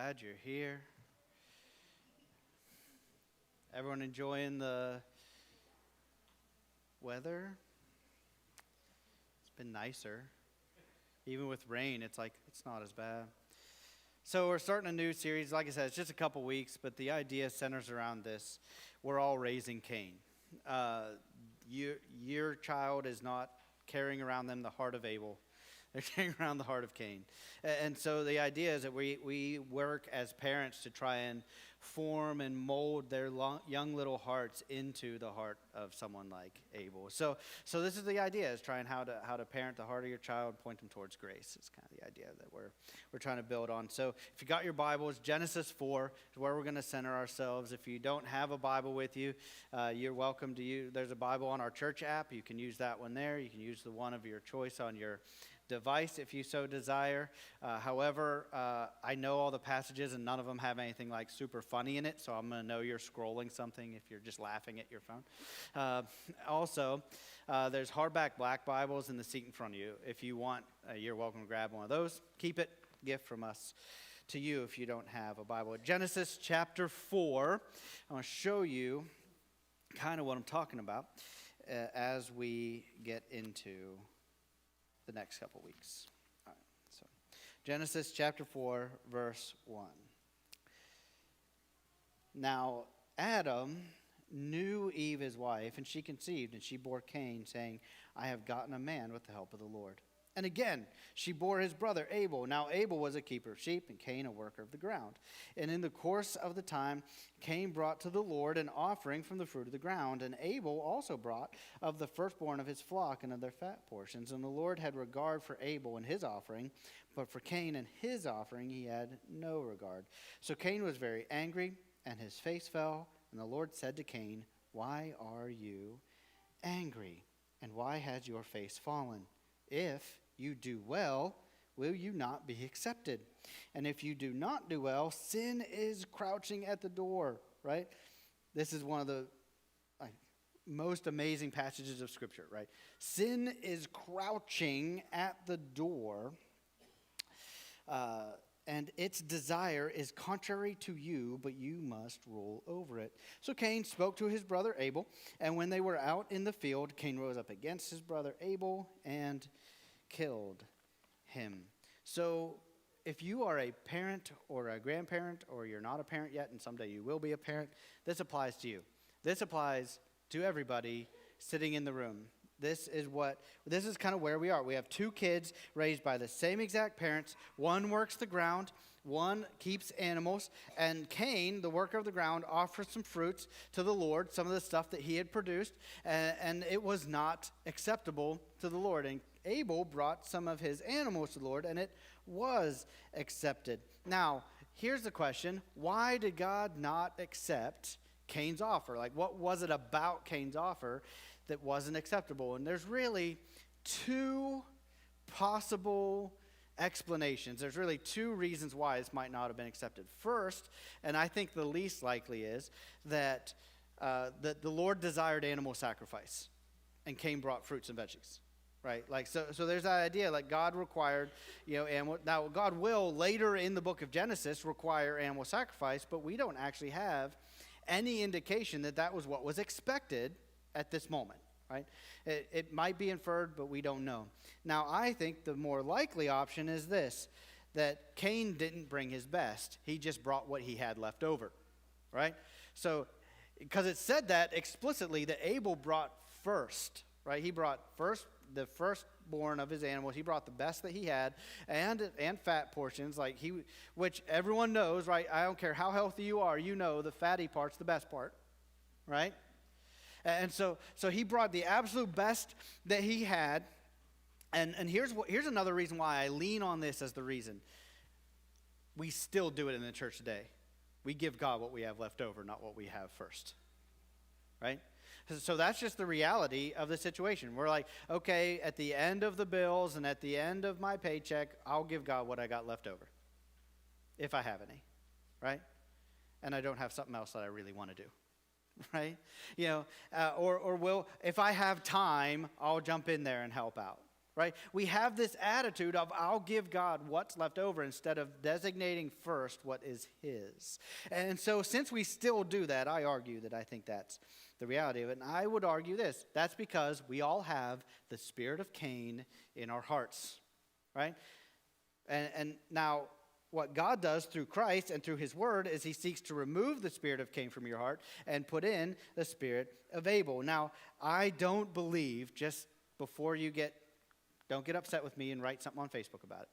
glad you're here. Everyone enjoying the weather? It's been nicer. Even with rain, it's not as bad. So we're starting a new series. Like I said, it's just a couple weeks, but the idea centers around this. We're all raising Cain. Your child is not carrying around them the heart of Abel. They're carrying around the heart of Cain. And so the idea is that we work as parents to try and form and mold their young little hearts into the heart of someone like Abel. So this is the idea, is trying how to parent the heart of your child, point them towards grace. It's kind of the idea that we're trying to build on. So if you got your Bibles, Genesis 4 is where we're going to center ourselves. If you don't have a Bible with you, you're welcome to use. There's a Bible on our church app. You can use that one there. You can use the one of your choice on your device if you so desire. However, I know all the passages and none of them have anything like super funny in it, so I'm going to know you're scrolling something if you're just laughing at your phone. Also, there's hardback black Bibles in the seat in front of you. If you want, you're welcome to grab one of those. Keep it. Gift from us to you if you don't have a Bible. Genesis chapter 4. I want to show you kind of what I'm talking about as we get into the next couple weeks. All right, so Genesis chapter 4, verse 1. Now Adam knew Eve his wife, and she conceived, and she bore Cain, saying, I have gotten a man with the help of the Lord. And again, she bore his brother Abel. Now Abel was a keeper of sheep, and Cain a worker of the ground. And in the course of the time, Cain brought to the Lord an offering from the fruit of the ground. And Abel also brought of the firstborn of his flock and of their fat portions. And the Lord had regard for Abel and his offering, but for Cain and his offering he had no regard. So Cain was very angry, and his face fell. And the Lord said to Cain, Why are you angry? And why has your face fallen? If you do well, will you not be accepted? And if you do not do well, sin is crouching at the door, right? This is one of the most amazing passages of Scripture, right? Sin is crouching at the door, and its desire is contrary to you, but you must rule over it. So Cain spoke to his brother Abel, and when they were out in the field, Cain rose up against his brother Abel and killed him. So if you are a parent or a grandparent, or you're not a parent yet and someday you will be a parent, this applies to you. This applies to everybody sitting in the room. This is kind of where we are. We have two kids raised by the same exact parents. One works the ground, one keeps animals, and Cain, the worker of the ground, offers some fruits to the Lord, some of the stuff that he had produced, and it was not acceptable to the Lord. And Abel brought some of his animals to the Lord, and it was accepted. Now, here's the question. Why did God not accept Cain's offer? Like, what was it about Cain's offer that wasn't acceptable? And there's really two possible explanations. There's really two reasons why this might not have been accepted. First, and I think the least likely, is that the Lord desired animal sacrifice, and Cain brought fruits and veggies. Right, so there's that idea, like God required, animal. Now God will later in the book of Genesis require animal sacrifice, but we don't actually have any indication that that was what was expected at this moment. Right, it might be inferred, but we don't know. Now I think the more likely option is this: that Cain didn't bring his best; he just brought what he had left over. Right, so because it said that explicitly, that Abel brought first. Right, he brought the firstborn of his animals. He brought the best that he had, and fat portions, which everyone knows, right? I don't care how healthy you are, the fatty part's the best part, right? And so he brought the absolute best that he had, and here's another reason why I lean on this as the reason. We still do it in the church today. We give God what we have left over, not what we have first, right? So that's just the reality of the situation. We're like, okay, at the end of the bills and at the end of my paycheck, I'll give God what I got left over, if I have any, right? And I don't have something else that I really want to do, right? Or if I have time, I'll jump in there and help out, right? We have this attitude of, I'll give God what's left over instead of designating first what is his. And so since we still do that, I argue that I think that's the reality of it. And I would argue this. That's because we all have the spirit of Cain in our hearts, right? And now what God does through Christ and through his word is he seeks to remove the spirit of Cain from your heart and put in the spirit of Abel. Now, I don't believe, just before don't get upset with me and write something on Facebook about it.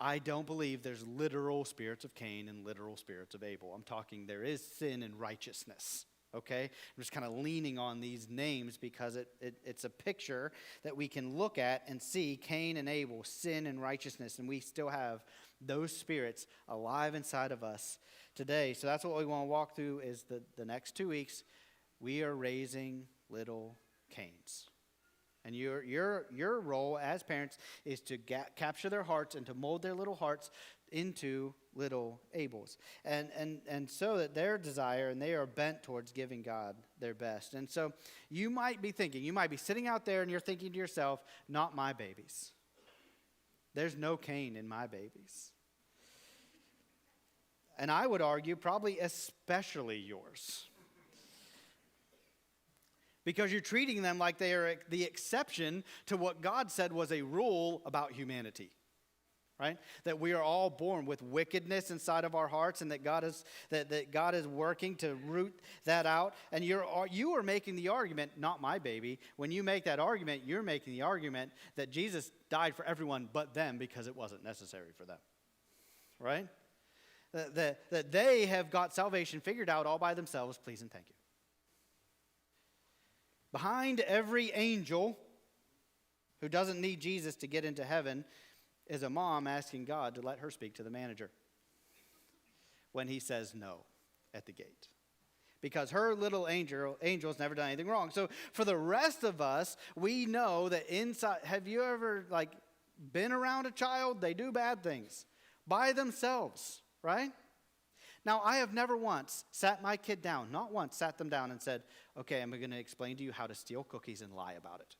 I don't believe there's literal spirits of Cain and literal spirits of Abel. I'm talking there is sin and righteousness. Okay? I'm just kind of leaning on these names because it's a picture that we can look at and see Cain and Abel, sin and righteousness, and we still have those spirits alive inside of us today. So that's what we want to walk through is the next 2 weeks. We are raising little Cains. And your role as parents is to capture their hearts and to mold their little hearts into little Abels. And so that their desire and they are bent towards giving God their best. And so you might be sitting out there and you're thinking to yourself, not my babies. There's no Cain in my babies. And I would argue probably especially yours. Because you're treating them like they are the exception to what God said was a rule about humanity, right? That we are all born with wickedness inside of our hearts, and that God is working to root that out. And you are making the argument, not my baby. When you make that argument, you're making the argument that Jesus died for everyone but them because it wasn't necessary for them, right? That they have got salvation figured out all by themselves. Please and thank you. Behind every angel who doesn't need Jesus to get into heaven is a mom asking God to let her speak to the manager when he says no at the gate. Because her little angel's never done anything wrong. So for the rest of us, we know that inside, have you ever been around a child? They do bad things by themselves, right? Now, I have never once sat my kid down, not once sat them down and said, okay, I'm going to explain to you how to steal cookies and lie about it.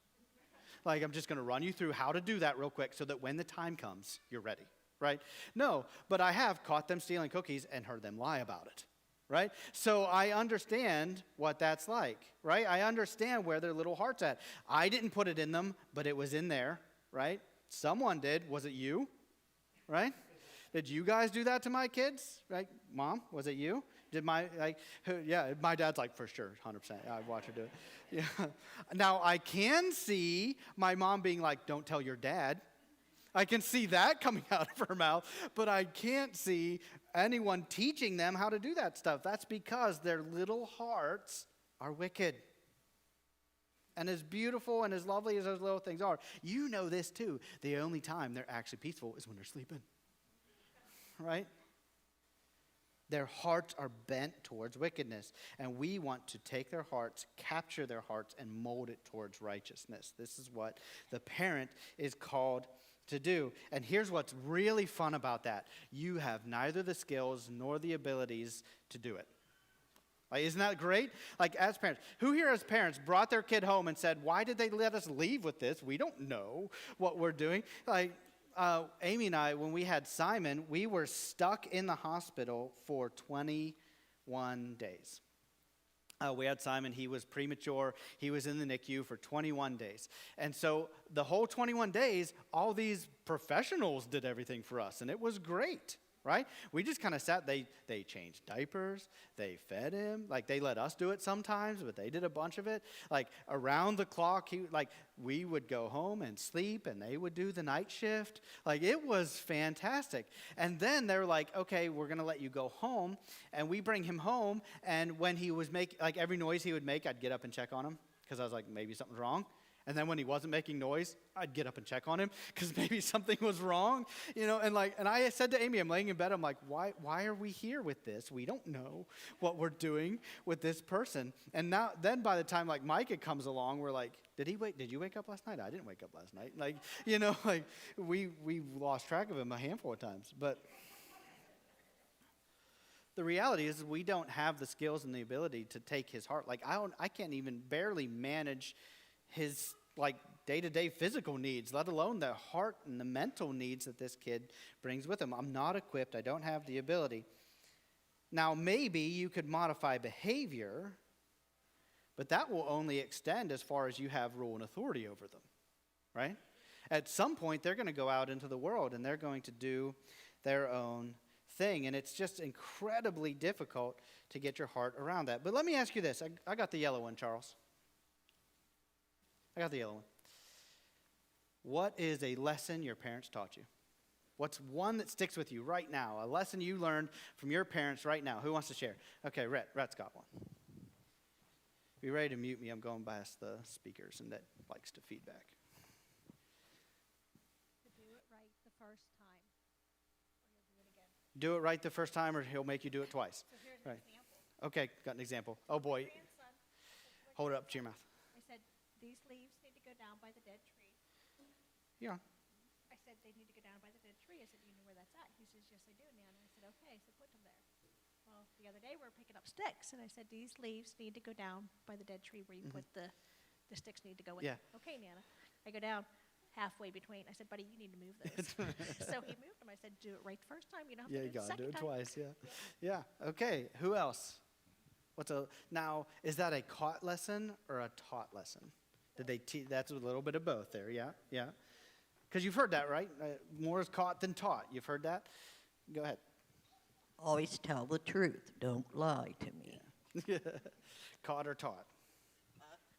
I'm just going to run you through how to do that real quick so that when the time comes, you're ready, right? No, but I have caught them stealing cookies and heard them lie about it, right? So I understand what that's like, right? I understand where their little heart's at. I didn't put it in them, but it was in there, right? Someone did. Was it you, right? Did you guys do that to my kids? Right? Mom, was it you? Did my dad's for sure, 100%. I watch her do it. Yeah. Now, I can see my mom being don't tell your dad. I can see that coming out of her mouth, but I can't see anyone teaching them how to do that stuff. That's because their little hearts are wicked. And as beautiful and as lovely as those little things are, you know this too. The only time they're actually peaceful is when they're sleeping. Right? Their hearts are bent towards wickedness. And we want to take their hearts, capture their hearts, and mold it towards righteousness. This is what the parent is called to do. And here's what's really fun about that. You have neither the skills nor the abilities to do it. Isn't that great? As parents, who here as parents brought their kid home and said, why did they let us leave with this? We don't know what we're doing. Amy and I, when we had Simon, we were stuck in the hospital for 21 days. We had Simon. He was premature. He was in the NICU for 21 days. And so the whole 21 days, all these professionals did everything for us, and it was great. Right? We just kind of sat. They changed diapers. They fed him. They let us do it sometimes, but they did a bunch of it. Around the clock, we would go home and sleep, and they would do the night shift. It was fantastic. And then they were okay, we're going to let you go home. And we bring him home, and when he was making, every noise he would make, I'd get up and check on him because I was maybe something's wrong. And then when he wasn't making noise, I'd get up and check on him because maybe something was wrong, And I said to Amy, I'm laying in bed, I'm why are we here with this? We don't know what we're doing with this person. And then by the time Micah comes along, we're did you wake up last night? I didn't wake up last night. We lost track of him a handful of times. But the reality is we don't have the skills and the ability to take his heart. I can't even barely manage his like day-to-day physical needs, let alone the heart and the mental needs that this kid brings with him. I'm not equipped. I don't have the ability. Now, maybe you could modify behavior, but that will only extend as far as you have rule and authority over them, right? At some point, they're going to go out into the world, and they're going to do their own thing, and it's just incredibly difficult to get your heart around that. But let me ask you this. I got the yellow one, Charles. I got the yellow one. What is a lesson your parents taught you? What's one that sticks with you right now? A lesson you learned from your parents right now. Who wants to share? Okay, Rhett's got one. Be ready to mute me. I'm going past the speakers, and that likes to feedback. To do it right the first time, or you'll do it again. Do it right the first time, or he'll make you do it twice. So here's Right. an example. Okay, got an example. Oh, boy. Grandson, Hold it up to your mouth. I said, these leaves need to go down by the dead tree. Yeah. I said, they need to go down by the dead tree. I said, you know where that's at? He says, yes, I do, Nana. I said, okay. So put them there. Well, the other day we were picking up sticks, and I said, these leaves need to go down by the dead tree where you put the sticks need to go in. Yeah. Okay, Nana. I go down halfway between. I said, buddy, you need to move those. So he moved them. I said, do it right the first time. You don't have Yeah, to you do it the got to do second it time. twice. Yeah. Yeah. Okay, who else? Now, is that a caught lesson or a taught lesson? Did they teach? That's a little bit of both there. Yeah. Because you've heard that, right? More is caught than taught. You've heard that? Go ahead. Always tell the truth. Don't lie to me. Yeah. Caught or taught?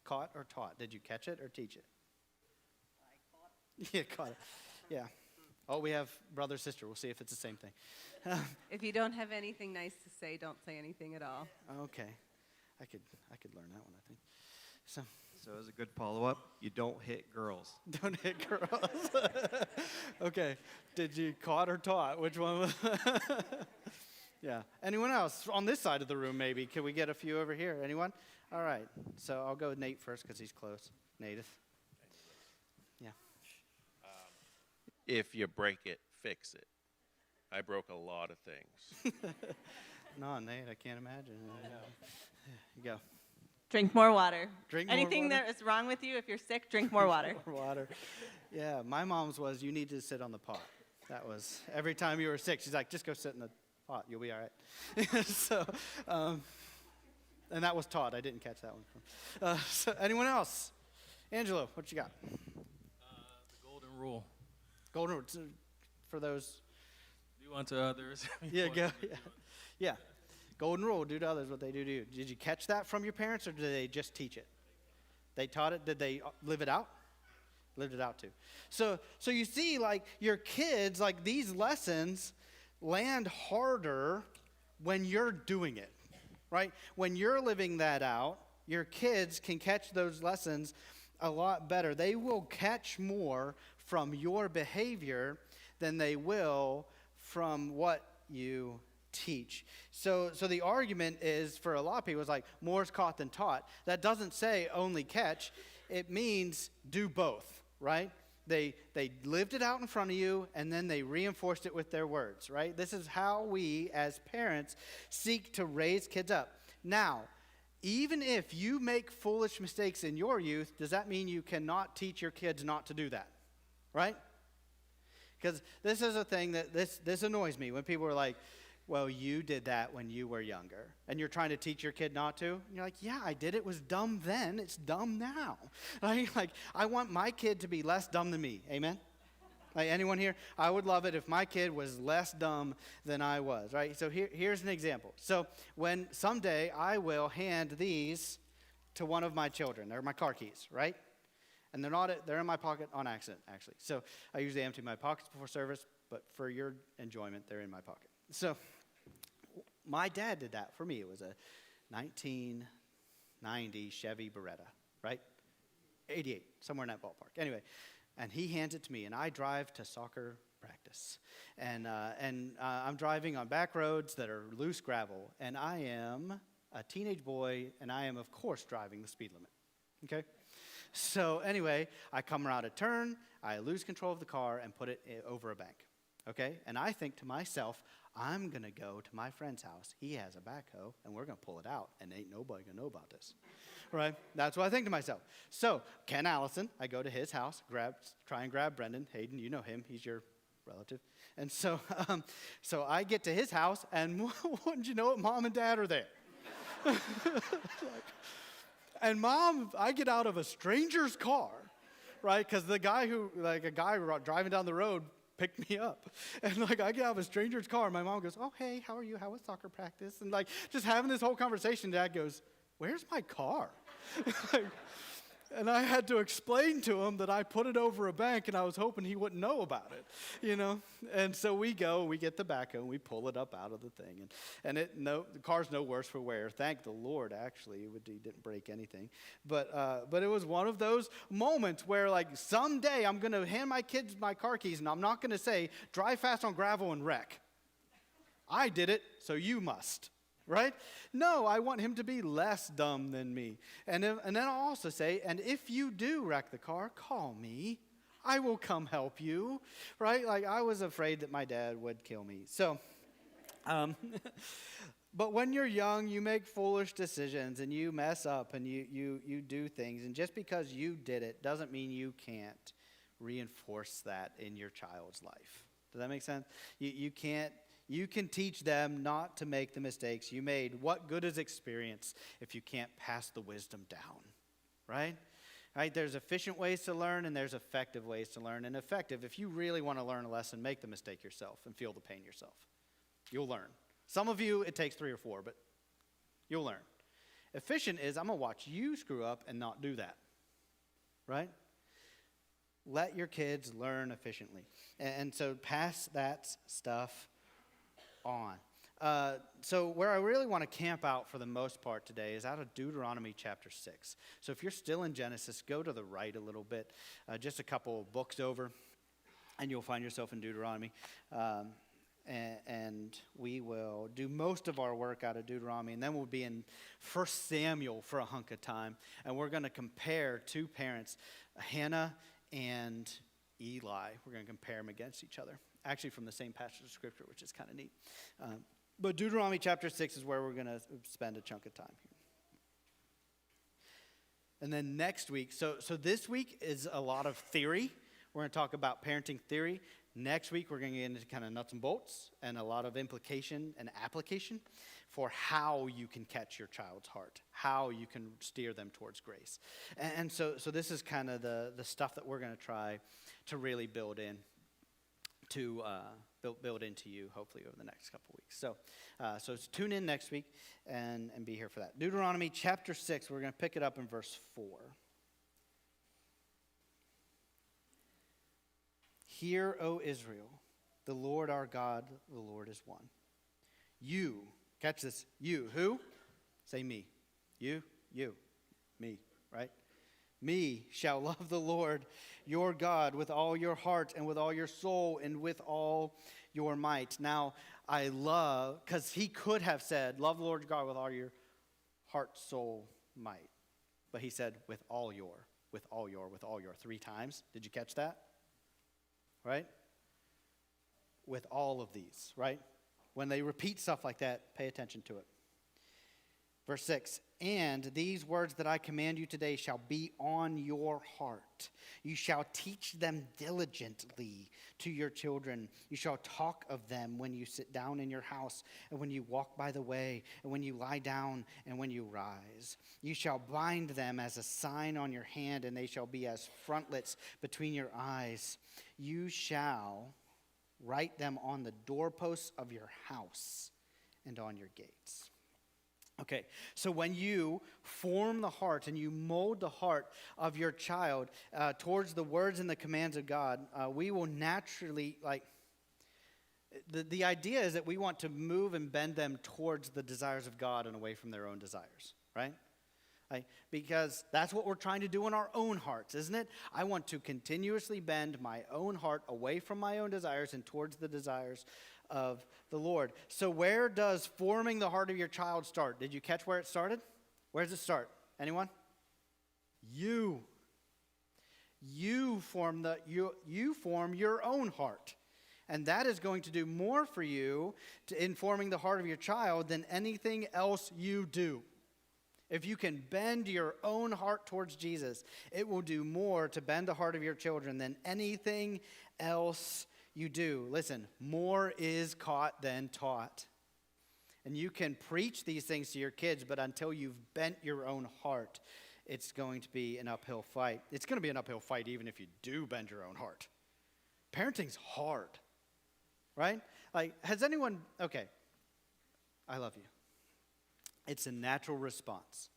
Caught or taught? Did you catch it or teach it? I caught Yeah, caught it. Yeah. Oh, we have brother, sister. We'll see if it's the same thing. If you don't have anything nice to say, don't say anything at all. Okay. I could learn that one, I think. So as a good follow-up, you don't hit girls. Don't hit girls. Okay. Did you caught or taught? Which one was Yeah. Anyone else? On this side of the room, maybe. Can we get a few over here? Anyone? All right. So I'll go with Nate first because he's close. Native. Yeah. If you break it, fix it. I broke a lot of things. No, Nate, I can't imagine. You go. Drink more water. Drink more Anything water? that is wrong with you, if you're sick, drink more water. More water. Yeah, my mom's was, you need to sit on the pot. That was, every time you were sick, she's like, just go sit in the pot. You'll be all right. So, and that was taught. I didn't catch that one. So anyone else? Angelo, what you got? The golden rule. Golden rule for those. Do unto others. Yeah, go. Yeah. Golden rule, do to others what they do to you. Did you catch that from your parents, or did they just teach it? They taught it. Did they live it out? Lived it out too. So you see, like, your kids, like, these lessons land harder when you're doing it, right? When you're living that out, your kids can catch those lessons a lot better. They will catch more from your behavior than they will from what you teach. So the argument is, for a lot of people, is like, more is caught than taught. That doesn't say only catch. It means do both, right? They lived it out in front of you, and then they reinforced it with their words, right? This is how we, as parents, seek to raise kids up. Now, even if you make foolish mistakes in your youth, does that mean you cannot teach your kids not to do that, right? Because this is a thing that this annoys me when people are like, well, you did that when you were younger, and you're trying to teach your kid not to. And you're like, yeah, I did. It was dumb then. It's dumb now. Like, I want my kid to be less dumb than me. Amen? Like, anyone here? I would love it if my kid was less dumb than I was, right? So here's an example. So when someday I will hand these to one of my children. They're my car keys, right? And they're in my pocket on accident, actually. So I usually empty my pockets before service, but for your enjoyment, they're in my pocket. So my dad did that for me. It was a 1990 Chevy Beretta, right? 88, somewhere in that ballpark. Anyway, and he hands it to me, and I drive to soccer practice. And I'm driving on back roads that are loose gravel, and I am a teenage boy, and I am, of course, driving the speed limit, okay? So anyway, I come around a turn, I lose control of the car, and put it over a bank, okay? And I think to myself, I'm going to go to my friend's house. He has a backhoe, and we're going to pull it out, and ain't nobody going to know about this, right? That's what I think to myself. So Ken Allison, I go to his house, try and grab Brendan. Hayden, you know him. He's your relative. And so so I get to his house, and wouldn't you know it, Mom and Dad are there. And I get out of a stranger's car, right? Because a guy driving down the road picked me up. And I get out of a stranger's car, and my mom goes, oh, hey, how are you? How was soccer practice? And just having this whole conversation, Dad goes, where's my car? And I had to explain to him that I put it over a bank, and I was hoping he wouldn't know about it, And so we get the backhoe, and we pull it up out of the thing. And the car's no worse for wear. Thank the Lord, actually. He didn't break anything. But it was one of those moments where, someday I'm going to hand my kids my car keys, and I'm not going to say, drive fast on gravel and wreck. I did it, so you must. Right? No, I want him to be less dumb than me. And then I'll also say, and if you do wreck the car, call me. I will come help you. Right? I was afraid that my dad would kill me. So, but when you're young, you make foolish decisions and you mess up and you do things. And just because you did it doesn't mean you can't reinforce that in your child's life. Does that make sense? You can teach them not to make the mistakes you made. What good is experience if you can't pass the wisdom down, right? Right? There's efficient ways to learn and there's effective ways to learn. And effective, if you really want to learn a lesson, make the mistake yourself and feel the pain yourself. You'll learn. Some of you, it takes 3 or 4, but you'll learn. Efficient is, I'm going to watch you screw up and not do that, right? Let your kids learn efficiently. And so pass that stuff on. So where I really want to camp out for the most part today is out of Deuteronomy chapter 6. So if you're still in Genesis, go to the right a little bit, just a couple books over, and you'll find yourself in Deuteronomy. And we will do most of our work out of Deuteronomy, and then we'll be in 1 Samuel for a hunk of time, and we're going to compare 2 parents, Hannah and Eli. We're going to compare them against each other. Actually from the same passage of Scripture, which is kind of neat. But Deuteronomy chapter 6 is where we're going to spend a chunk of time here. And then next week, so this week is a lot of theory. We're going to talk about parenting theory. Next week, we're going to get into kind of nuts and bolts and a lot of implication and application for how you can catch your child's heart, how you can steer them towards grace. And so this is kind of the stuff that we're going to try to really build in. To build into you, hopefully, over the next couple weeks. So tune in next week and be here for that. Deuteronomy chapter 6, we're going to pick it up in verse 4. Hear, O Israel, the Lord our God, the Lord is one. You, catch this, you, who? Say me. You, me, right? Me shall love the Lord your God with all your heart and with all your soul and with all your might. Now, I love, because he could have said, love the Lord your God with all your heart, soul, might. But he said, with all your, 3 times. Did you catch that? Right? With all of these, right? When they repeat stuff like that, pay attention to it. Verse 6, and these words that I command you today shall be on your heart. You shall teach them diligently to your children. You shall talk of them when you sit down in your house and when you walk by the way and when you lie down and when you rise. You shall bind them as a sign on your hand, and they shall be as frontlets between your eyes. You shall write them on the doorposts of your house and on your gates. Okay, so when you form the heart and you mold the heart of your child towards the words and the commands of God, we will naturally, the idea is that we want to move and bend them towards the desires of God and away from their own desires, right? Because that's what we're trying to do in our own hearts, isn't it? I want to continuously bend my own heart away from my own desires and towards the desires of the Lord. So where does forming the heart of your child start? Did you catch where it started? Where does it start? Anyone? You form your own heart. And that is going to do more for you in forming the heart of your child than anything else you do. If you can bend your own heart towards Jesus, it will do more to bend the heart of your children than anything else you do. Listen, more is caught than taught. And you can preach these things to your kids, but until you've bent your own heart, it's going to be an uphill fight. It's going to be an uphill fight even if you do bend your own heart. Parenting's hard, right? Like, has anyone, okay, I love you. It's a natural response.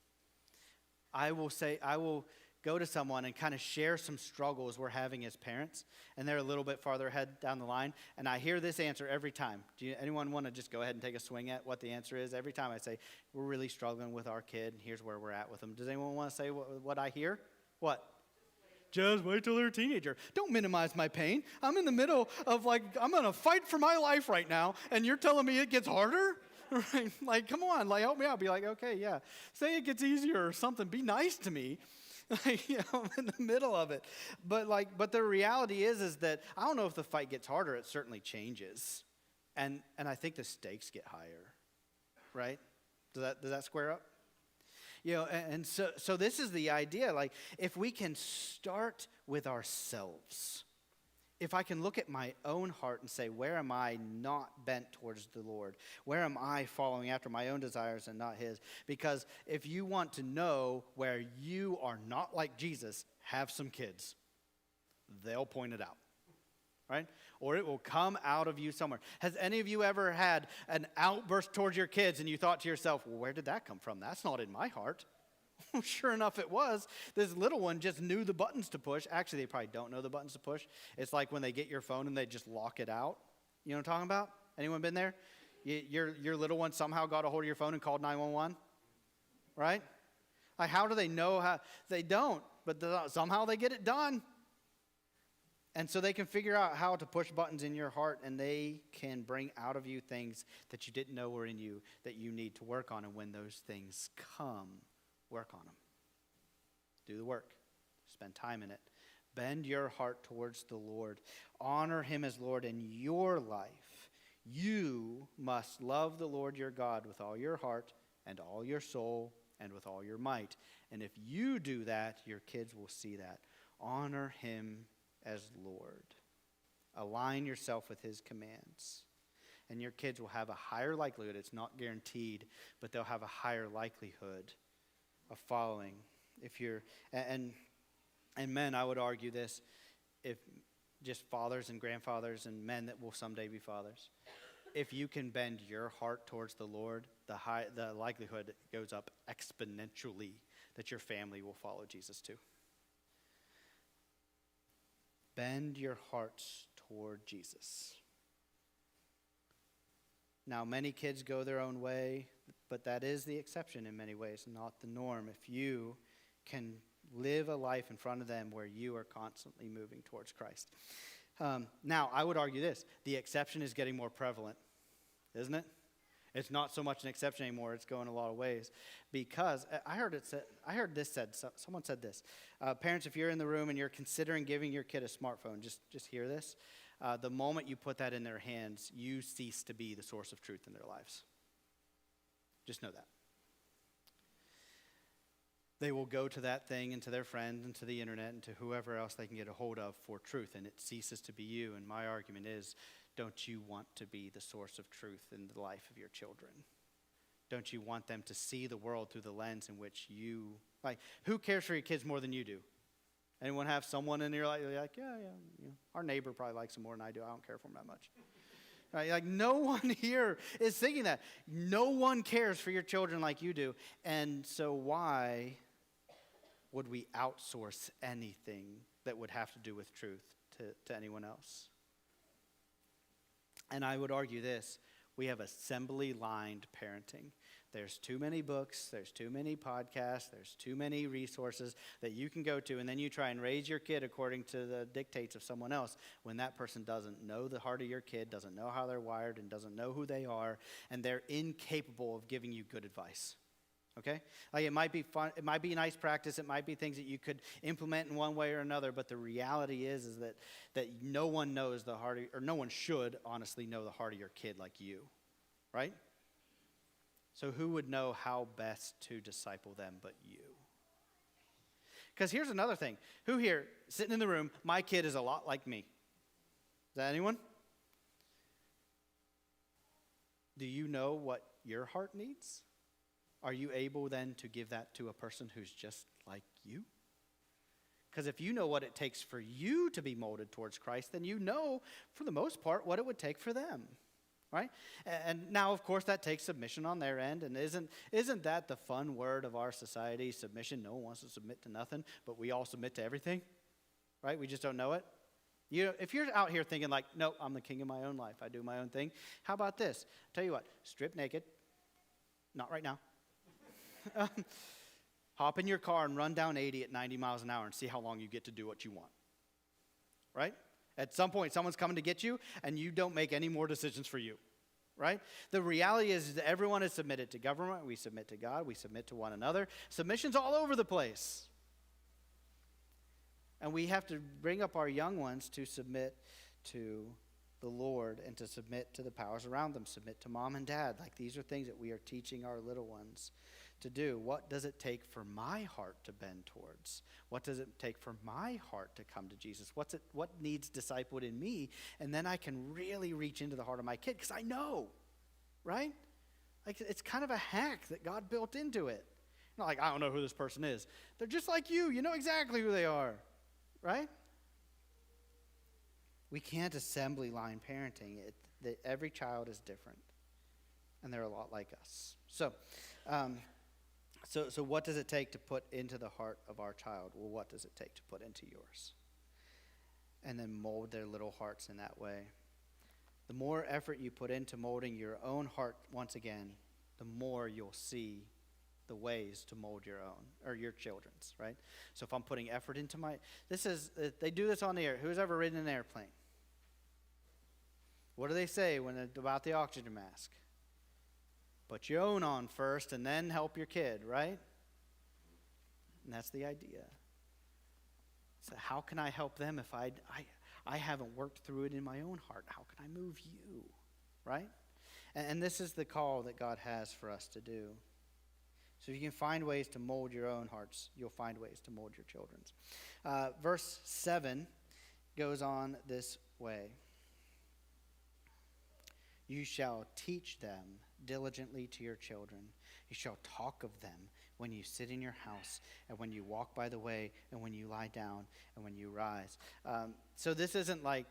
I will go to someone and kind of share some struggles we're having as parents, and they're a little bit farther ahead down the line, and I hear this answer every time. Anyone want to just go ahead and take a swing at what the answer is? Every time I say, we're really struggling with our kid, and here's where we're at with them. Does anyone want to say what I hear? What? Just wait till they're a teenager. Don't minimize my pain. I'm in the middle of I'm going to fight for my life right now, and you're telling me it gets harder? Right? Like, come on, help me out. Be like, okay, yeah. Say it gets easier or something. Be nice to me. I'm in the middle of it. But the reality is that I don't know if the fight gets harder. It certainly changes. And I think the stakes get higher. Right? Does that square up? And so this is the idea. If we can start with ourselves, if I can look at my own heart and say, where am I not bent towards the Lord? Where am I following after my own desires and not his? Because if you want to know where you are not like Jesus, have some kids. They'll point it out, right? Or it will come out of you somewhere. Has any of you ever had an outburst towards your kids and you thought to yourself, well, where did that come from? That's not in my heart. Well, sure enough, it was. This little one just knew the buttons to push. Actually, they probably don't know the buttons to push. It's like when they get your phone and they just lock it out. You know what I'm talking about? Anyone been there? Your little one somehow got a hold of your phone and called 911, right? How do they know how? They don't, but somehow they get it done. And so they can figure out how to push buttons in your heart, and they can bring out of you things that you didn't know were in you that you need to work on. And when those things come, work on them. Do the work. Spend time in it. Bend your heart towards the Lord. Honor him as Lord in your life. You must love the Lord your God with all your heart and all your soul and with all your might. And if you do that, your kids will see that. Honor him as Lord. Align yourself with his commands. And your kids will have a higher likelihood, it's not guaranteed, but they'll have a higher likelihood of following. If you're, and men, I would argue this, if just fathers and grandfathers and men that will someday be fathers, if you can bend your heart towards the Lord, the likelihood goes up exponentially that your family will follow Jesus too. Bend your hearts toward Jesus. Now, many kids go their own way, but that is the exception in many ways, not the norm. If you can live a life in front of them where you are constantly moving towards Christ. Now, I would argue this. The exception is getting more prevalent, isn't it? It's not so much an exception anymore. It's going a lot of ways. Because someone said this. Parents, if you're in the room and you're considering giving your kid a smartphone, just hear this. The moment you put that in their hands, you cease to be the source of truth in their lives. Just know that. They will go to that thing and to their friends and to the internet and to whoever else they can get a hold of for truth, and it ceases to be you. And my argument is, don't you want to be the source of truth in the life of your children? Don't you want them to see the world through the lens in which you, who cares for your kids more than you do? Anyone have someone in your life, like, yeah, our neighbor probably likes them more than I do. I don't care for them that much. Right? No one here is thinking that. No one cares for your children like you do. And so why would we outsource anything that would have to do with truth to anyone else? And I would argue this. We have assembly-lined parenting. There's too many books, there's too many podcasts, there's too many resources that you can go to, and then you try and raise your kid according to the dictates of someone else when that person doesn't know the heart of your kid, doesn't know how they're wired, and doesn't know who they are, and they're incapable of giving you good advice. Okay? It might be fun, it might be a nice practice, it might be things that you could implement in one way or another, but the reality is that no one knows the heart of, or no one should honestly know the heart of your kid like you. Right? So who would know how best to disciple them but you? Because here's another thing. Who here, sitting in the room, my kid is a lot like me? Is that anyone? Do you know what your heart needs? Are you able then to give that to a person who's just like you? Because if you know what it takes for you to be molded towards Christ, then you know, for the most part, what it would take for them, right? And now, of course, that takes submission on their end. And isn't that the fun word of our society, submission? No one wants to submit to nothing, but we all submit to everything, right? We just don't know it. If you're out here thinking like, no, I'm the king of my own life, I do my own thing, how about this? Tell you what, strip naked. Not right now. Hop in your car and run down 80 at 90 miles an hour and see how long you get to do what you want. Right? At some point, someone's coming to get you, and you don't make any more decisions for you. Right? The reality is that everyone is submitted to government. We submit to God. We submit to one another. Submission's all over the place. And we have to bring up our young ones to submit to the Lord and to submit to the powers around them. Submit to mom and dad. Like, these are things that we are teaching our little ones to do. What does it take for my heart to bend towards? What does it take for my heart to come to Jesus? What needs discipled in me? And then I can really reach into the heart of my kid because I know, right? Like, it's kind of a hack that God built into it. Not like, I don't know who this person is. They're just like you. You know exactly who they are, right? We can't assembly line parenting. Every child is different, and they're a lot like us. So what does it take to put into the heart of our child? Well, what does it take to put into yours? And then mold their little hearts in that way. The more effort you put into molding your own heart once again, the more you'll see the ways to mold your own, or your children's, right? So if I'm putting effort into they do this on the air. Who's ever ridden an airplane? What do they say about the oxygen mask? Put your own on first and then help your kid, right? And that's the idea. So how can I help them if I haven't worked through it in my own heart? How can I move you, right? And this is the call that God has for us to do. So if you can find ways to mold your own hearts, you'll find ways to mold your children's. Verse 7 goes on this way. You shall teach them diligently to your children. You shall talk of them when you sit in your house, and when you walk by the way, and when you lie down, and when you rise. So this isn't like,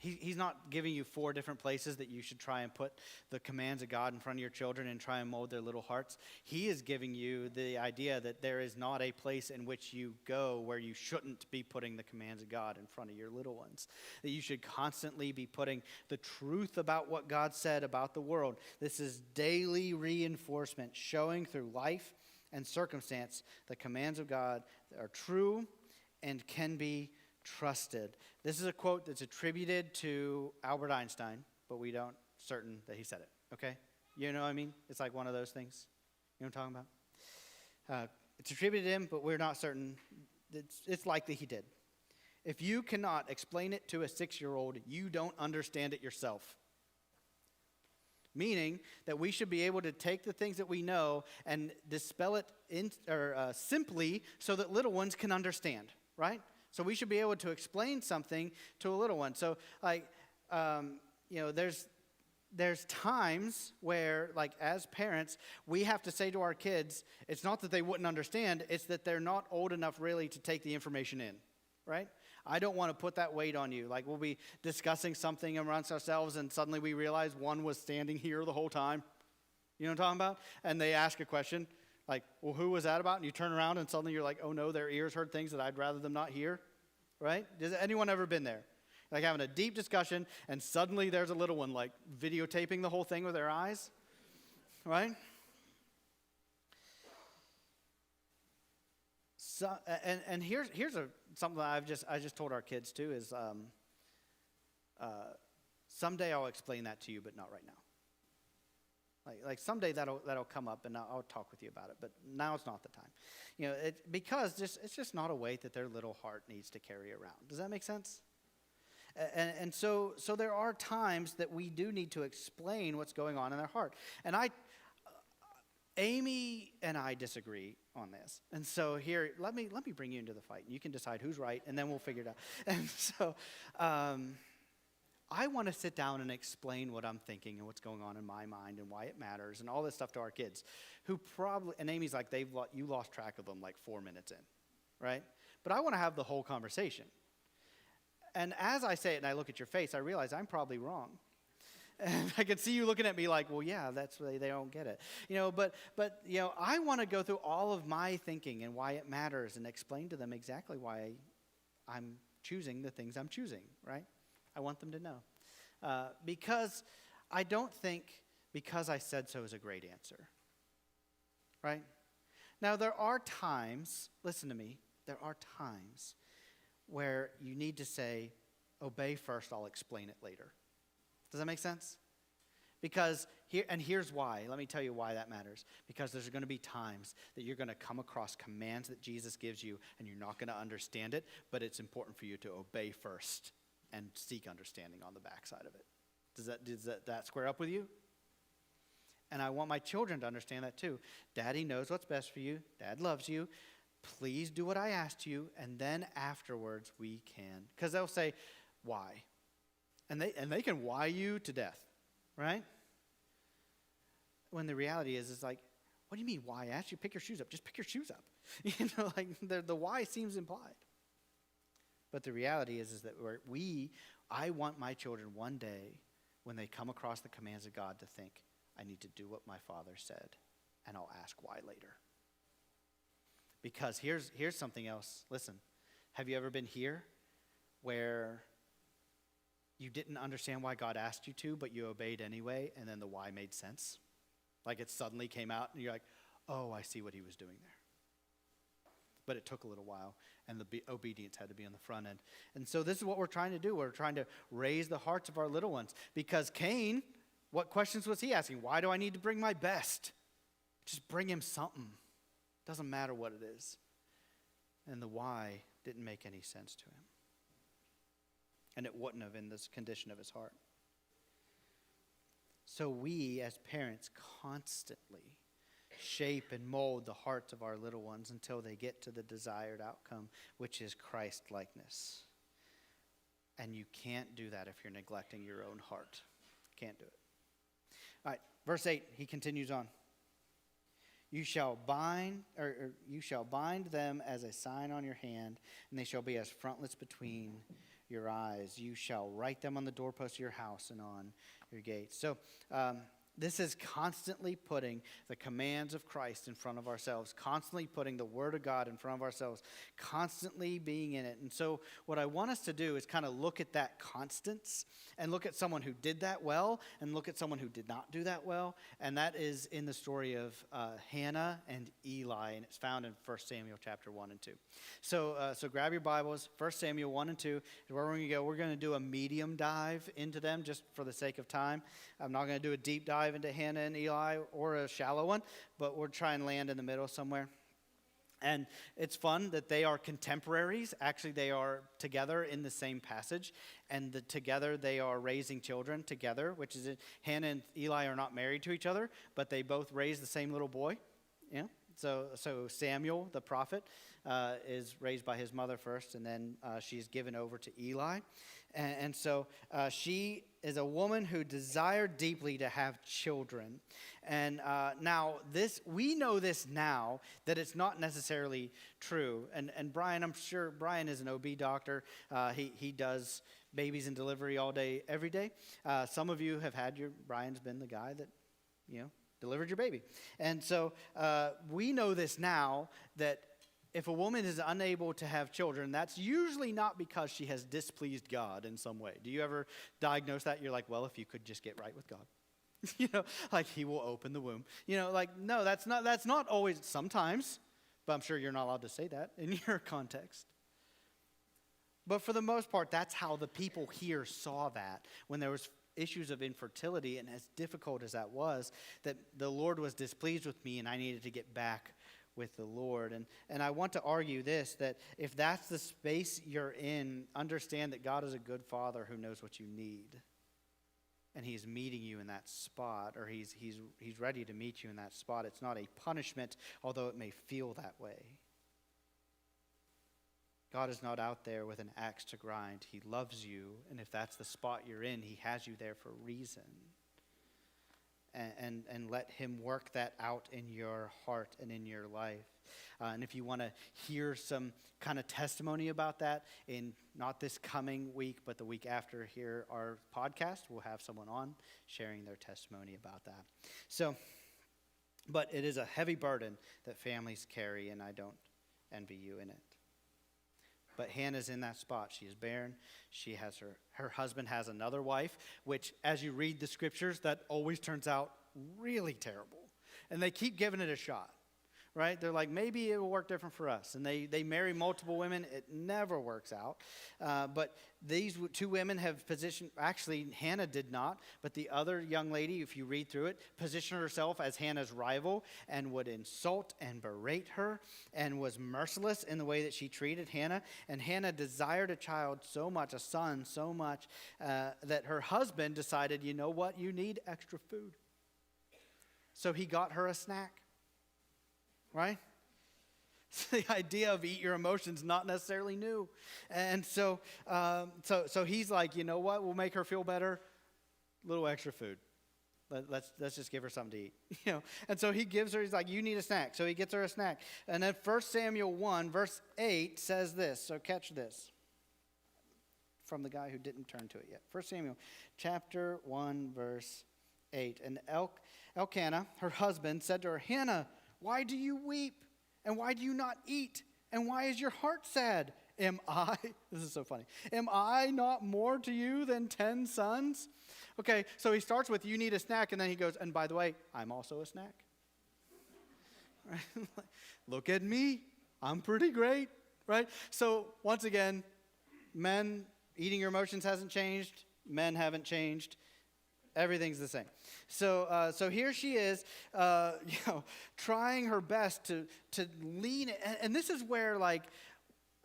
he's not giving you 4 different places that you should try and put the commands of God in front of your children and try and mold their little hearts. He is giving you the idea that there is not a place in which you go where you shouldn't be putting the commands of God in front of your little ones. That you should constantly be putting the truth about what God said about the world. This is daily reinforcement, showing through life and circumstance the commands of God that are true and can be trusted. This is a quote that's attributed to Albert Einstein, but we don't certain that he said it, okay? You know what I mean? It's like one of those things. You know what I'm talking about? It's attributed to him, but we're not certain. It's likely he did. If you cannot explain it to a 6-year-old, you don't understand it yourself. Meaning that we should be able to take the things that we know and dispel it simply so that little ones can understand, right? So we should be able to explain something to a little one. So, there's times where, like, as parents, we have to say to our kids, it's not that they wouldn't understand, it's that they're not old enough really to take the information in, right? I don't want to put that weight on you. Like, we'll be discussing something amongst ourselves, and suddenly we realize one was standing here the whole time. You know what I'm talking about? And they ask a question. Like, well, who was that about? And you turn around and suddenly you're like, oh no, their ears heard things that I'd rather them not hear, right? Has anyone ever been there? Like having a deep discussion and suddenly there's a little one like videotaping the whole thing with their eyes, right? So, and here's something that I just told our kids too is someday I'll explain that to you, but not right now. Like someday that'll come up and I'll talk with you about it, but now it's not the time. Because it's just not a weight that their little heart needs to carry around. Does that make sense? And so there are times that we do need to explain what's going on in their heart. And Amy and I disagree on this. And so here, let me bring you into the fight. You can decide who's right, and then we'll figure it out. And so I want to sit down and explain what I'm thinking and what's going on in my mind and why it matters and all this stuff to our kids who probably, and Amy's like, you lost track of them like 4 minutes in, right? But I want to have the whole conversation. And as I say it and I look at your face, I realize I'm probably wrong. And I can see you looking at me like, well, yeah, that's why they don't get it. But I want to go through all of my thinking and why it matters and explain to them exactly why I'm choosing the things I'm choosing, right? I want them to know. Because I don't think because I said so is a great answer, right? Now, there are times, listen to me, there are times where you need to say, obey first, I'll explain it later. Does that make sense? Because here's why. Let me tell you why that matters. Because there's going to be times that you're going to come across commands that Jesus gives you and you're not going to understand it, but it's important for you to obey first and seek understanding on the backside of it. Does that square up with you? And I want my children to understand that too. Daddy knows what's best for you. Dad loves you. Please do what I asked you, and then afterwards we can. Because they'll say, why? And they can why you to death, right? When the reality is, it's like, what do you mean why? I asked you to pick your shoes up. Just pick your shoes up. Like the why seems implied. But the reality is that I want my children one day, when they come across the commands of God, to think, I need to do what my Father said, and I'll ask why later. Because here's something else. Listen, have you ever been here where you didn't understand why God asked you to, but you obeyed anyway, and then the why made sense? Like it suddenly came out, and you're like, oh, I see what he was doing there. But it took a little while, and the obedience had to be on the front end. And so this is what we're trying to do. We're trying to raise the hearts of our little ones. Because Cain, what questions was he asking? Why do I need to bring my best? Just bring him something. Doesn't matter what it is. And the why didn't make any sense to him. And it wouldn't have in this condition of his heart. So we as parents constantly shape and mold the hearts of our little ones until they get to the desired outcome, which is Christ-likeness. And you can't do that if you're neglecting your own heart. Can't do it. All right, verse 8, he continues on. You shall bind them as a sign on your hand, and they shall be as frontlets between your eyes. You shall write them on the doorposts of your house and on your gates. So this is constantly putting the commands of Christ in front of ourselves, constantly putting the Word of God in front of ourselves, constantly being in it. And so what I want us to do is kind of look at that constance and look at someone who did that well and look at someone who did not do that well. And that is in the story of Hannah and Eli, and it's found in 1 Samuel chapter 1 and 2. So grab your Bibles, 1 Samuel 1 and 2 is where we're going to go. We're going to do a medium dive into them just for the sake of time. I'm not going to do a deep dive into Hannah and Eli or a shallow one, but we'll try and land in the middle somewhere. And it's fun that they are contemporaries. Actually, they are together in the same passage. And together they are raising children together, which is Hannah and Eli are not married to each other, but they both raise the same little boy. Yeah. So Samuel, the prophet, is raised by his mother first, and then she's given over to Eli. And so she is a woman who desired deeply to have children. And now we know this now, that it's not necessarily true. And Brian, I'm sure Brian is an OB doctor. He does babies and delivery all day, every day. Some of you have Brian's been the guy that, delivered your baby. And so we know this now, that if a woman is unable to have children, that's usually not because she has displeased God in some way. Do you ever diagnose that? You're like, well, if you could just get right with God. Like he will open the womb. No, that's not always, sometimes, but I'm sure you're not allowed to say that in your context. But for the most part, that's how the people here saw that when there was issues of infertility, and as difficult as that was, that the Lord was displeased with me and I needed to get back with the Lord. And I want to argue this, that if that's the space you're in, understand that God is a good father who knows what you need. and he's meeting you in that spot, or he's ready to meet you in that spot. It's not a punishment, although it may feel that way. God is not out there with an axe to grind. He loves you, and if that's the spot you're in, he has you there for a reason. And let him work that out in your heart and in your life. And if you want to hear some kind of testimony about that, in not this coming week, but the week after here, our podcast, we'll have someone on sharing their testimony about that. So, but it is a heavy burden that families carry, and I don't envy you in it. But Hannah's in that spot. She is barren. She has her husband has another wife, which as you read the scriptures, that always turns out really terrible. And they keep giving it a shot, right? They're like, maybe it will work different for us. And they marry multiple women. It never works out. But these two women have positioned, actually Hannah did not, but the other young lady, if you read through it, positioned herself as Hannah's rival and would insult and berate her and was merciless in the way that she treated Hannah. And Hannah desired a child so much, a son so much, that her husband decided, you know what, you need extra food. So he got her a snack, right? The idea of eat your emotions not necessarily new. And so he's like, you know what, we'll make her feel better, a little extra food. Let's just give her something to eat. And so he gives her, he's like, you need a snack. So he gets her a snack. And then 1 Samuel 1, verse 8 says this. So catch this from the guy who didn't turn to it yet. 1 Samuel chapter 1, verse 8. And Elkanah, her husband, said to her, Hannah, why do you weep? And why do you not eat? And why is your heart sad? This is so funny. Am I not more to you than 10 sons? Okay, so he starts with, you need a snack, and then he goes, and by the way, I'm also a snack. Right? Look at me. I'm pretty great, right? So once again, men, eating your emotions hasn't changed. Men haven't changed. Everything's the same. So here she is, trying her best to lean. And this is where, like,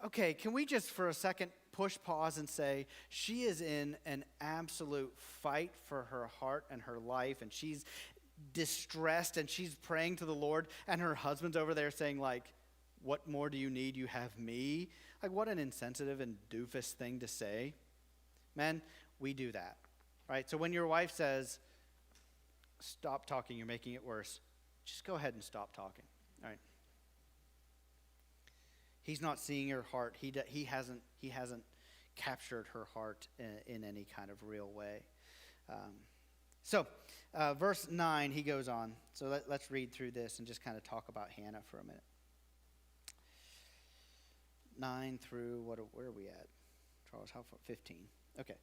okay, can we just for a second push pause and say she is in an absolute fight for her heart and her life, and she's distressed, and she's praying to the Lord, and her husband's over there saying, like, what more do you need? You have me. Like, what an insensitive and doofus thing to say. Men, we do that. Right? So when your wife says, stop talking, you're making it worse, just go ahead and stop talking. All right? He's not seeing her heart. He hasn't captured her heart in any kind of real way. Verse 9, he goes on. So let's read through this and just kind of talk about Hannah for a minute. 9 through, where are we at? Charles, how far? 15. Okay.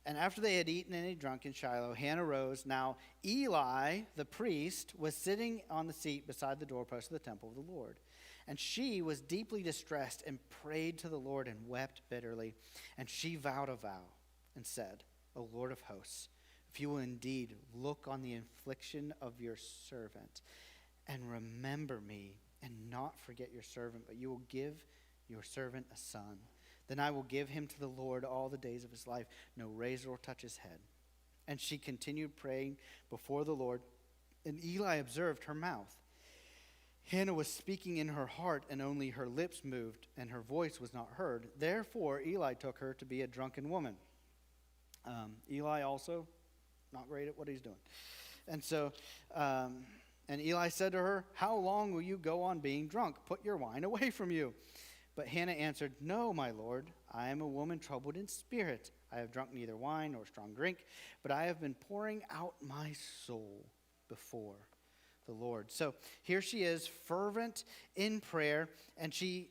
And after they had eaten and had drunk in Shiloh, Hannah rose. Now Eli, the priest, was sitting on the seat beside the doorpost of the temple of the Lord. And she was deeply distressed and prayed to the Lord and wept bitterly. And she vowed a vow and said, O Lord of hosts, if you will indeed look on the affliction of your servant and remember me and not forget your servant, but you will give your servant a son, then I will give him to the Lord all the days of his life. No razor will touch his head. And she continued praying before the Lord, and Eli observed her mouth. Hannah was speaking in her heart, and only her lips moved, and her voice was not heard. Therefore Eli took her to be a drunken woman. Eli also not great at what he's doing. And so, and Eli said to her, how long will you go on being drunk? Put your wine away from you. But Hannah answered, no, my Lord, I am a woman troubled in spirit. I have drunk neither wine nor strong drink, but I have been pouring out my soul before the Lord. So here she is, fervent in prayer, and she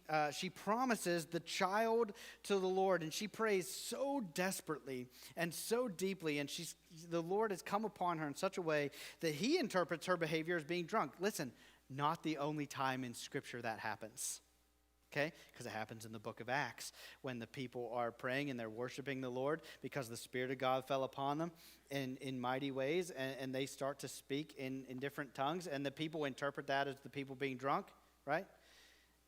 promises the child to the Lord, and she prays so desperately and so deeply, and the Lord has come upon her in such a way that he interprets her behavior as being drunk. Listen, not the only time in Scripture that happens. Okay? Because it happens in the book of Acts when the people are praying and they're worshiping the Lord because the Spirit of God fell upon them in mighty ways, and they start to speak in different tongues, and the people interpret that as the people being drunk, right?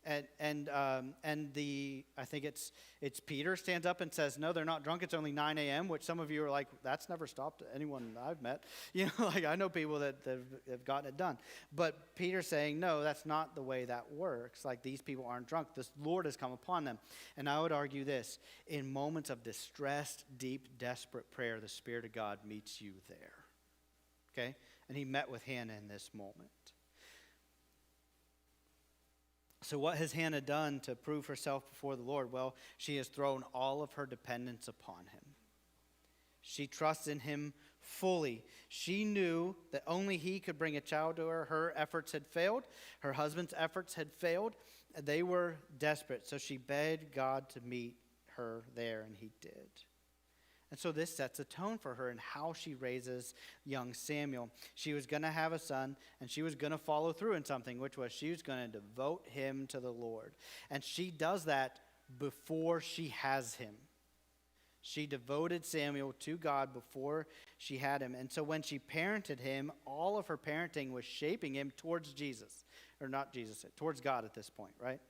And I think it's Peter stands up and says, no, they're not drunk. It's only 9 a.m., which some of you are like, that's never stopped anyone I've met. You know, like I know people that have gotten it done. But Peter's saying, no, that's not the way that works. Like these people aren't drunk. The Lord has come upon them. And I would argue this, in moments of distressed, deep, desperate prayer, the Spirit of God meets you there. Okay? And he met with Hannah in this moment. So what has Hannah done to prove herself before the Lord? Well, she has thrown all of her dependence upon him. She trusts in him fully. She knew that only he could bring a child to her. Her efforts had failed. Her husband's efforts had failed. They were desperate. So she begged God to meet her there, and he did. And so this sets a tone for her in how she raises young Samuel. She was going to have a son, and she was going to follow through in something, which was she was going to devote him to the Lord. And she does that before she has him. She devoted Samuel to God before she had him. And so when she parented him, all of her parenting was shaping him towards Jesus. Or not Jesus, towards God at this point, right?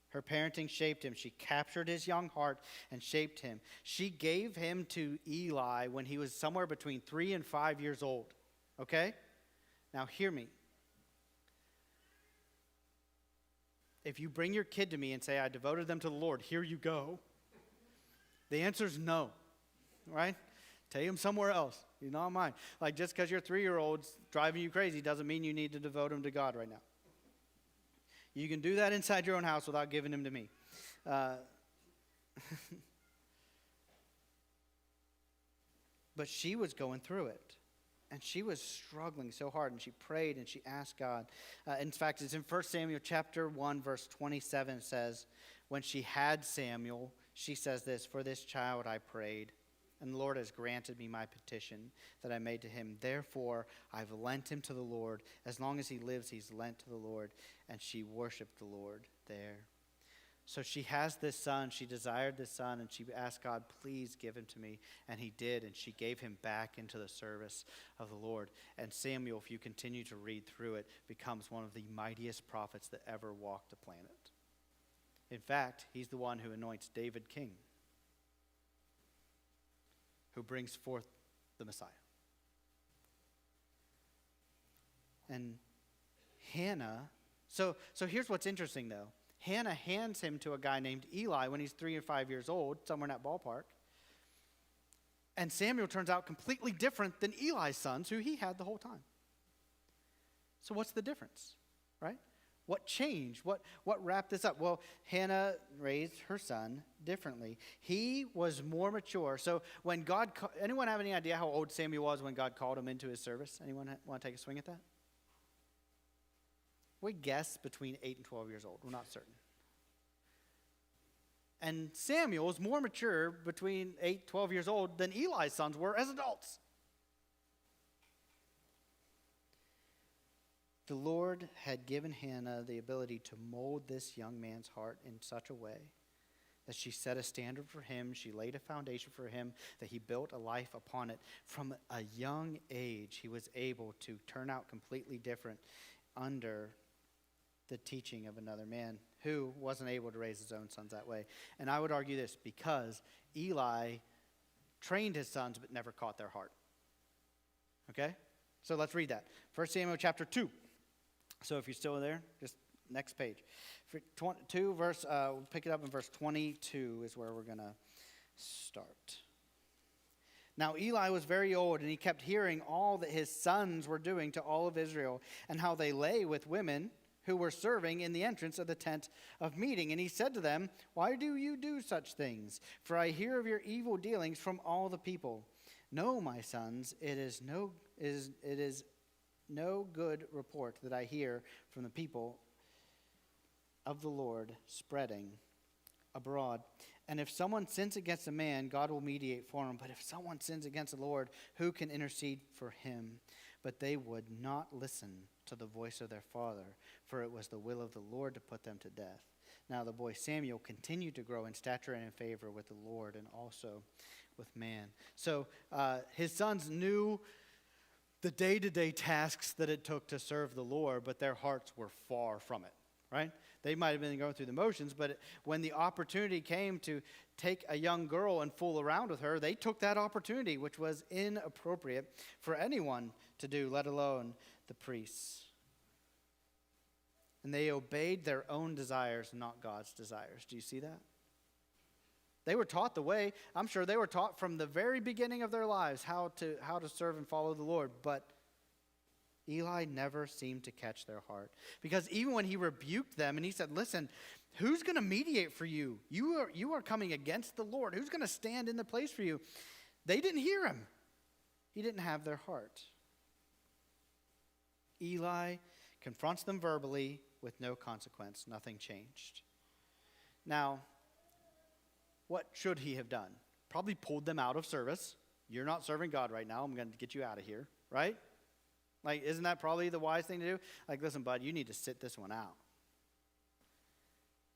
Her parenting shaped him. She captured his young heart and shaped him. She gave him to Eli when he was somewhere between 3 and 5 years old. Okay? Now hear me. If you bring your kid to me and say, I devoted them to the Lord, here you go. The answer is no. Right? Take him somewhere else. He's not mine. Like just because your 3-year-old's driving you crazy doesn't mean you need to devote him to God right now. You can do that inside your own house without giving him to me. But she was going through it. And she was struggling so hard. And she prayed and she asked God. In fact, it's in 1 Samuel chapter 1, verse 27 says, when she had Samuel, she says this, for this child I prayed. And the Lord has granted me my petition that I made to him. Therefore, I've lent him to the Lord. As long as he lives, he's lent to the Lord. And she worshiped the Lord there. So she has this son. She desired this son. And she asked God, please give him to me. And he did. And she gave him back into the service of the Lord. And Samuel, if you continue to read through it, becomes one of the mightiest prophets that ever walked the planet. In fact, he's the one who anoints David king, who brings forth the Messiah. And Hannah, so here's what's interesting though. Hannah hands him to a guy named Eli when he's 3 or 5 years old, somewhere in that ballpark. And Samuel turns out completely different than Eli's sons, who he had the whole time. So what's the difference, right? What changed? What wrapped this up? Well, Hannah raised her son differently. He was more mature. So when God, anyone have any idea how old Samuel was when God called him into his service? Anyone want to take a swing at that? We guess between 8 and 12 years old. We're not certain. And Samuel was more mature between 8, 12 years old than Eli's sons were as adults. The Lord had given Hannah the ability to mold this young man's heart in such a way that she set a standard for him, she laid a foundation for him, that he built a life upon it. From a young age, he was able to turn out completely different under the teaching of another man who wasn't able to raise his own sons that way. And I would argue this, because Eli trained his sons but never caught their heart. Okay? So let's read that. 1 Samuel chapter 2. So if you're still there, just next page. For 2 verse, we'll pick it up in verse 22 is where we're going to start. Now Eli was very old, and he kept hearing all that his sons were doing to all of Israel, and how they lay with women who were serving in the entrance of the tent of meeting. And he said to them, why do you do such things? For I hear of your evil dealings from all the people. No, my sons, it is no good report that I hear from the people of the Lord spreading abroad. And if someone sins against a man, God will mediate for him. But if someone sins against the Lord, who can intercede for him? But they would not listen to the voice of their father, for it was the will of the Lord to put them to death. Now the boy Samuel continued to grow in stature and in favor with the Lord and also with man. So his sons knew the day-to-day tasks that it took to serve the Lord, but their hearts were far from it, right? They might have been going through the motions, but when the opportunity came to take a young girl and fool around with her, they took that opportunity, which was inappropriate for anyone to do, let alone the priests. And they obeyed their own desires, not God's desires. Do you see that? They were taught the way. I'm sure they were taught from the very beginning of their lives how to serve and follow the Lord. But Eli never seemed to catch their heart. Because even when he rebuked them and he said, listen, who's going to mediate for you? You are coming against the Lord. Who's going to stand in the place for you? They didn't hear him. He didn't have their heart. Eli confronts them verbally with no consequence. Nothing changed. Now, what should he have done? Probably pulled them out of service. You're not serving God right now. I'm going to get you out of here, right? Like, isn't that probably the wise thing to do? Like, listen, bud, you need to sit this one out.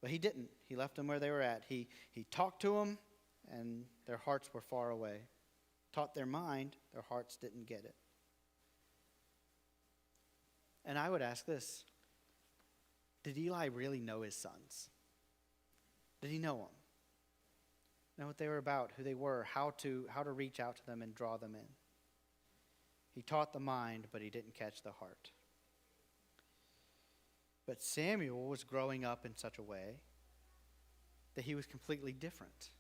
But he didn't. He left them where they were at. He talked to them, and their hearts were far away. Taught their mind, their hearts didn't get it. And I would ask this. Did Eli really know his sons? Did he know them? Know what they were about, who they were, how to reach out to them and draw them in? He taught the mind, but he didn't catch the heart. But Samuel was growing up in such a way that he was completely different,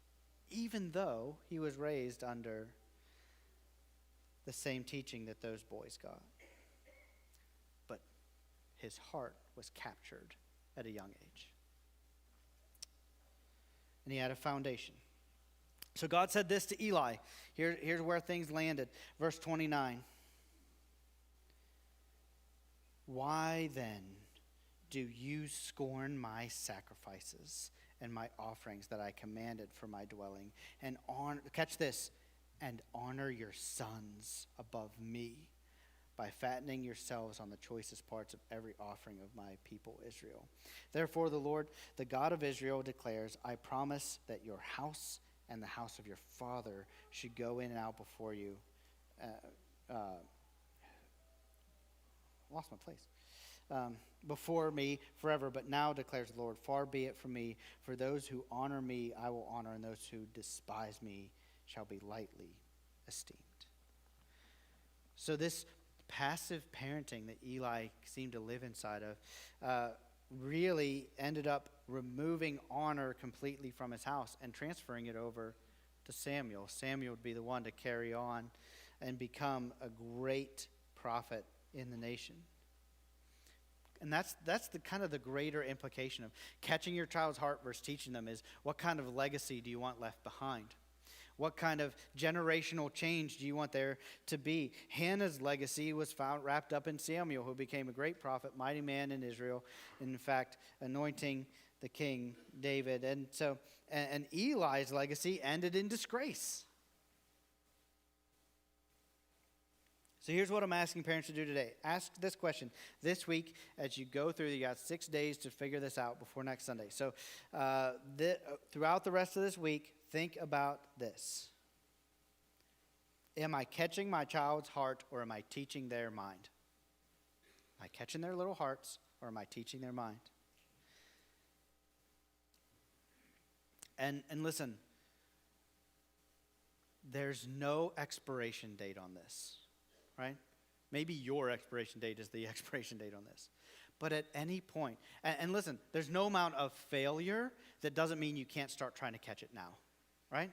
even though he was raised under the same teaching that those boys got. But his heart was captured at a young age. And he had a foundation. So God said this to Eli. Here's where things landed. Verse 29. Why then do you scorn my sacrifices and my offerings that I commanded for my dwelling, and catch this, and honor your sons above me by fattening yourselves on the choicest parts of every offering of my people Israel? Therefore the Lord, the God of Israel, declares, I promise that your house and the house of your father should go in and out before you. Lost my place. Before me forever, but now declares the Lord, far be it from me. For those who honor me, I will honor, and those who despise me shall be lightly esteemed. So this passive parenting that Eli seemed to live inside of really ended up removing honor completely from his house and transferring it over to Samuel. Samuel would be the one to carry on and become a great prophet in the nation. And that's the kind of the greater implication of catching your child's heart versus teaching them is, what kind of legacy do you want left behind? What kind of generational change do you want there to be? Hannah's legacy was found wrapped up in Samuel, who became a great prophet, mighty man in Israel, in fact, anointing the king David. And so, and Eli's legacy ended in disgrace. So here's what I'm asking parents to do today. Ask this question this week as you go through. You got 6 days to figure this out before next Sunday. So throughout the rest of this week, think about this. Am I catching my child's heart, or am I teaching their mind? Am I catching their little hearts, or am I teaching their mind? And listen, there's no expiration date on this, right? Maybe your expiration date is the expiration date on this. But at any point, and listen, there's no amount of failure that doesn't mean you can't start trying to catch it now, right?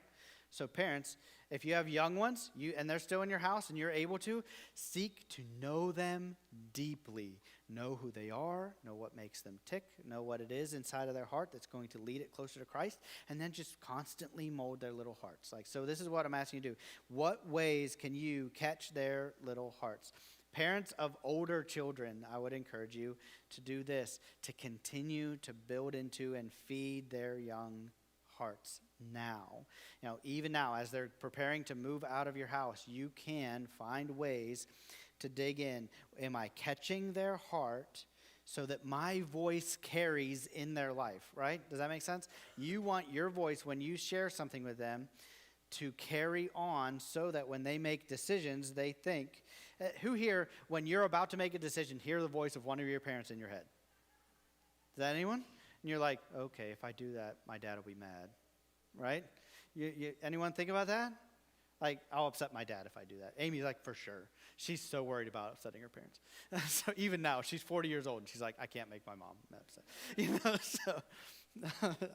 So parents, if you have young ones and they're still in your house and you're able to, seek to know them deeply. Know who they are, know what makes them tick, know what it is inside of their heart that's going to lead it closer to Christ, and then just constantly mold their little hearts. So this is what I'm asking you to do. What ways can you catch their little hearts? Parents of older children, I would encourage you to do this, to continue to build into and feed their young hearts now. Even now, as they're preparing to move out of your house, you can find ways to dig in. Am I catching their heart so that my voice carries in their life, right? Does that make sense? You want your voice, when you share something with them, to carry on so that when they make decisions, they think. Who here, when you're about to make a decision, hear the voice of one of your parents in your head? Is that anyone? And you're like, okay, if I do that, my dad will be mad, right? Anyone think about that? Like, I'll upset my dad if I do that. Amy's like, for sure. She's so worried about upsetting her parents. So even now, she's 40 years old, and she's like, I can't make my mom upset. So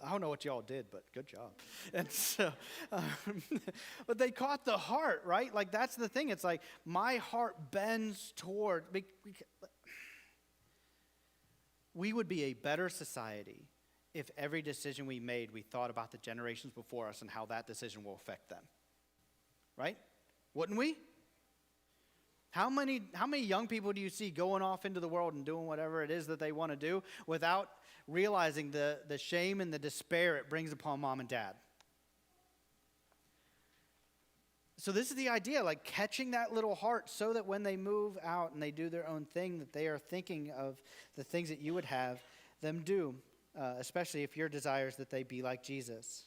I don't know what y'all did, but good job. And so, but they caught the heart, right? Like, that's the thing. It's like, my heart bends toward, we would be a better society if every decision we made, we thought about the generations before us and how that decision will affect them. Right? Wouldn't we? How many young people do you see going off into the world and doing whatever it is that they want to do without realizing the shame and the despair it brings upon mom and dad? So this is the idea, like catching that little heart so that when they move out and they do their own thing, that they are thinking of the things that you would have them do, especially if your desire is that they be like Jesus.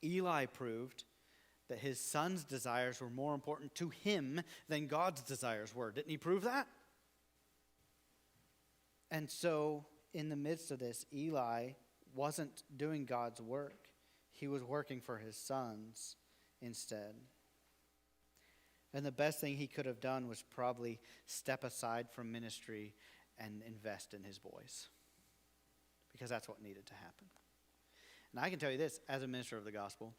Eli proved that his son's desires were more important to him than God's desires were. Didn't he prove that? And so, in the midst of this, Eli wasn't doing God's work. He was working for his sons instead. And the best thing he could have done was probably step aside from ministry and invest in his boys, because that's what needed to happen. And I can tell you this, as a minister of the gospel,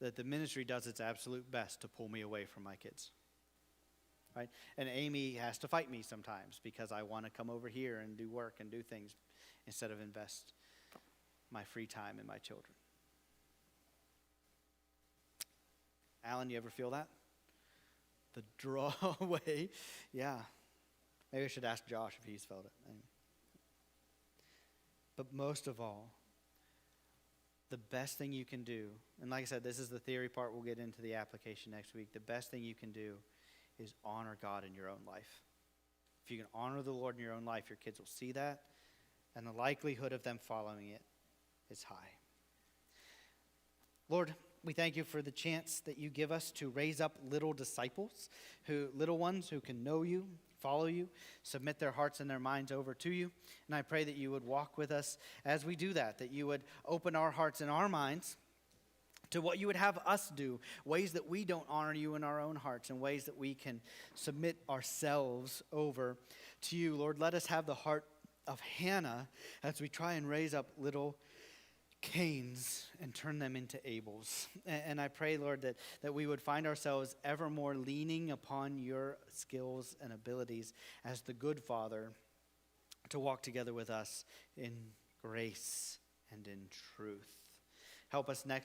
that the ministry does its absolute best to pull me away from my kids. Right? And Amy has to fight me sometimes because I want to come over here and do work and do things instead of invest my free time in my children. Alan, you ever feel that? The draw away? Yeah. Maybe I should ask Josh if he's felt it. But most of all, the best thing you can do, and like I said, this is the theory part, we'll get into the application next week. The best thing you can do is honor God in your own life. If you can honor the Lord in your own life, your kids will see that, and the likelihood of them following it is high. Lord, we thank you for the chance that you give us to raise up little disciples, little ones who can know you, follow you, submit their hearts and their minds over to you. And I pray that you would walk with us as we do that you would open our hearts and our minds to what you would have us do, ways that we don't honor you in our own hearts, and ways that we can submit ourselves over to you. Lord, let us have the heart of Hannah as we try and raise up little Cains and turn them into Abels. And I pray, Lord, that we would find ourselves ever more leaning upon your skills and abilities as the good Father to walk together with us in grace and in truth. Help us next